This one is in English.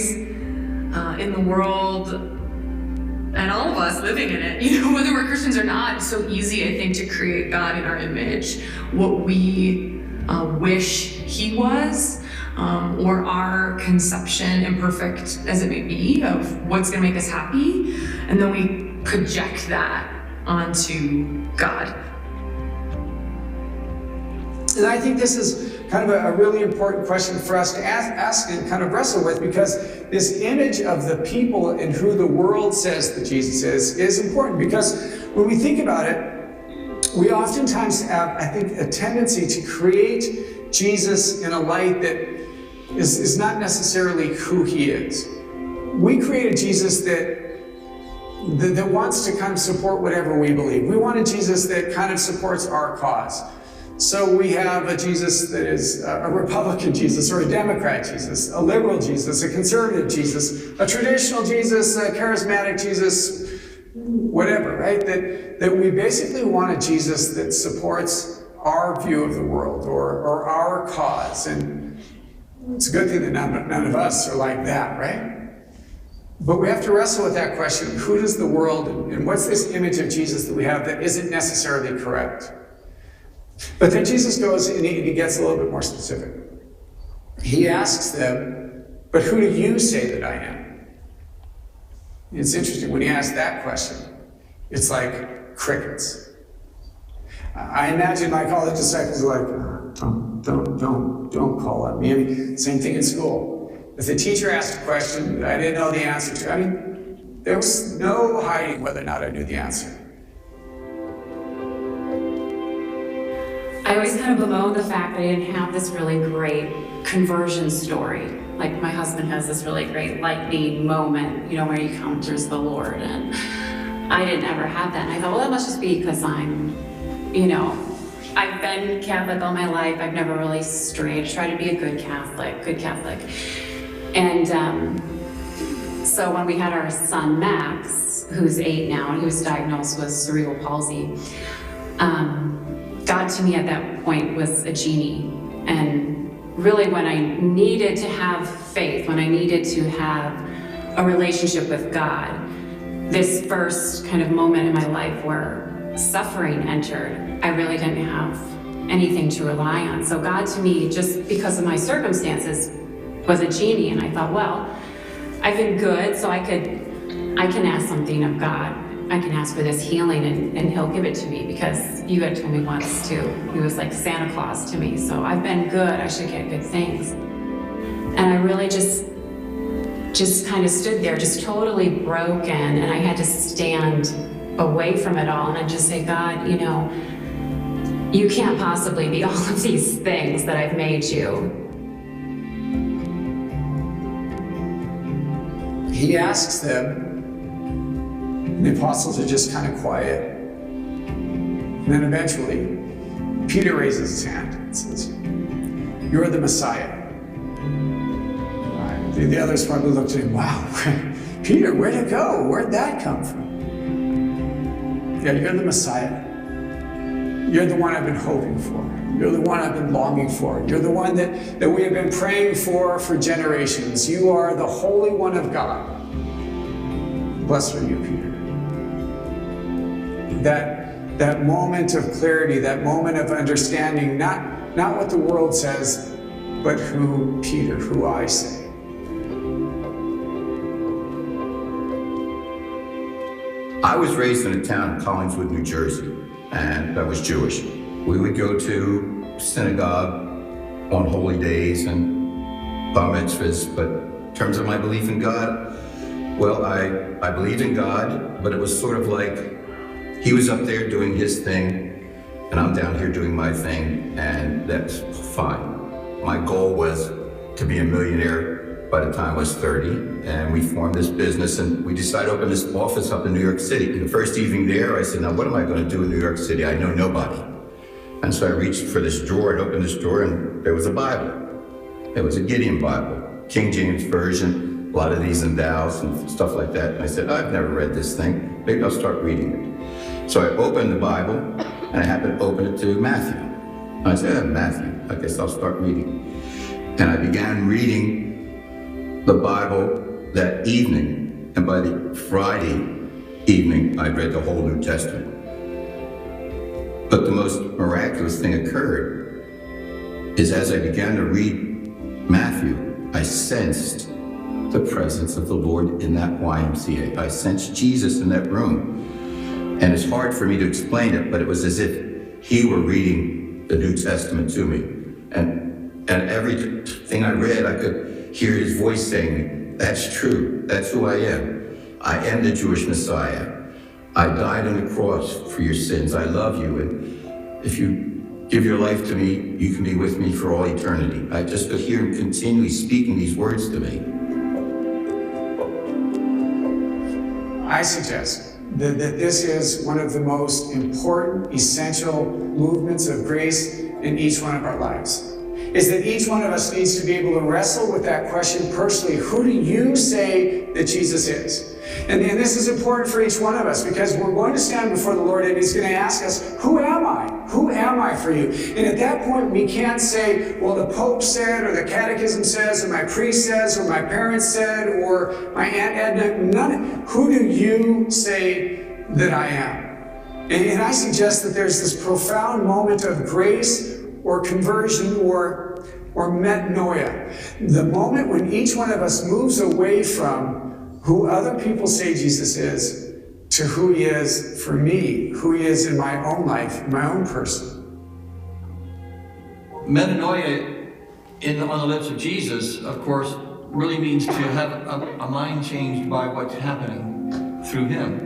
in the world, and all of us living in it, whether we're Christians or not, it's so easy, I think, to create God in our image, what we wish he was, or our conception, imperfect as it may be, of what's going to make us happy, and then we project that onto God. And I think this is kind of a really important question for us to ask and kind of wrestle with, because this image of the people and who the world says that Jesus is important. Because when we think about it, we oftentimes have, I think, a tendency to create Jesus in a light that is not necessarily who he is. We create a Jesus that wants to kind of support whatever we believe. We want a Jesus that kind of supports our cause. So we have a Jesus that is a Republican Jesus, or a Democrat Jesus, a liberal Jesus, a conservative Jesus, a traditional Jesus, a charismatic Jesus, whatever, right? That we basically want a Jesus that supports our view of the world, or our cause. And it's a good thing that none of us are like that, right? But we have to wrestle with that question: who does the world, and what's this image of Jesus that we have that isn't necessarily correct? But then Jesus goes and he gets a little bit more specific. He asks them, but who do you say that I am? It's interesting, when he asks that question, it's like crickets. I imagine like all the disciples are like, don't call on me. I mean, same thing in school. If the teacher asked a question that I didn't know the answer to, there was no hiding whether or not I knew the answer. I always kind of bemoan the fact that I didn't have this really great conversion story. Like my husband has this really great lightning moment, where he encounters the Lord, and I didn't ever have that. And I thought, well, that must just be because I'm, I've been Catholic all my life. I've never really strayed. I try to be a good Catholic. And so when we had our son Max, who's 8 now, and he was diagnosed with cerebral palsy, God to me at that point was a genie. And really when I needed to have faith, when I needed to have a relationship with God, this first kind of moment in my life where suffering entered, I really didn't have anything to rely on. So God to me, just because of my circumstances, was a genie. And I thought, well, I've been good, so I can ask something of God. I can ask for this healing and he'll give it to me, because you had told me once too. He was like Santa Claus to me. So I've been good, I should get good things. And I really just kind of stood there, just totally broken. And I had to stand away from it all and I just say, God, you can't possibly be all of these things that I've made you. He asks them, and the apostles are just kind of quiet. And then eventually, Peter raises his hand and says, "You're the Messiah." The others probably looked at him, wow, Peter, where'd it go? Where'd that come from? Yeah, you're the Messiah. You're the one I've been hoping for. You're the one I've been longing for. You're the one that we have been praying for generations. You are the Holy One of God. Blessed are you, Peter. That moment of clarity, that moment of understanding, not what the world says, but who I say. I was raised in a town in Collingswood, New Jersey, and I was Jewish. We would go to synagogue on holy days and bar mitzvahs, but in terms of my belief in God, well, I believed in God, but it was sort of like he was up there doing his thing, and I'm down here doing my thing, and that's fine. My goal was to be a millionaire by the time I was 30, and we formed this business, and we decided to open this office up in New York City. And the first evening there, I said, now what am I going to do in New York City? I know nobody. And so I reached for this drawer, and opened this drawer, and there was a Bible. It was a Gideon Bible, King James Version, a lot of these and thous and stuff like that. And I said, I've never read this thing. Maybe I'll start reading it. So I opened the Bible, and I happened to open it to Matthew. And I said, Matthew, I guess I'll start reading. And I began reading the Bible that evening, and by the Friday evening, I read the whole New Testament. But the most miraculous thing occurred is as I began to read Matthew, I sensed the presence of the Lord in that YMCA. I sensed Jesus in that room. And it's hard for me to explain it, but it was as if he were reading the New Testament to me. And everything I read, I could hear his voice saying, that's true, that's who I am. I am the Jewish Messiah. I died on the cross for your sins. I love you. And if you give your life to me, you can be with me for all eternity. I just could hear him continually speaking these words to me. I suggest that this is one of the most important, essential movements of grace in each one of our lives. Is that each one of us needs to be able to wrestle with that question personally. Who do you say that Jesus is? And this is important for each one of us because we're going to stand before the Lord and he's going to ask us, who am I? Who am I for you? And at that point, we can't say, well, the Pope said, or the Catechism says, or my priest says, or my parents said, or my Aunt Edna. None. Who do you say that I am? And I suggest that there's this profound moment of grace or conversion or metanoia. The moment when each one of us moves away from who other people say Jesus is to who he is for me, who he is in my own life, my own person. Metanoia on the lips of Jesus, of course, really means to have a mind changed by what's happening through him.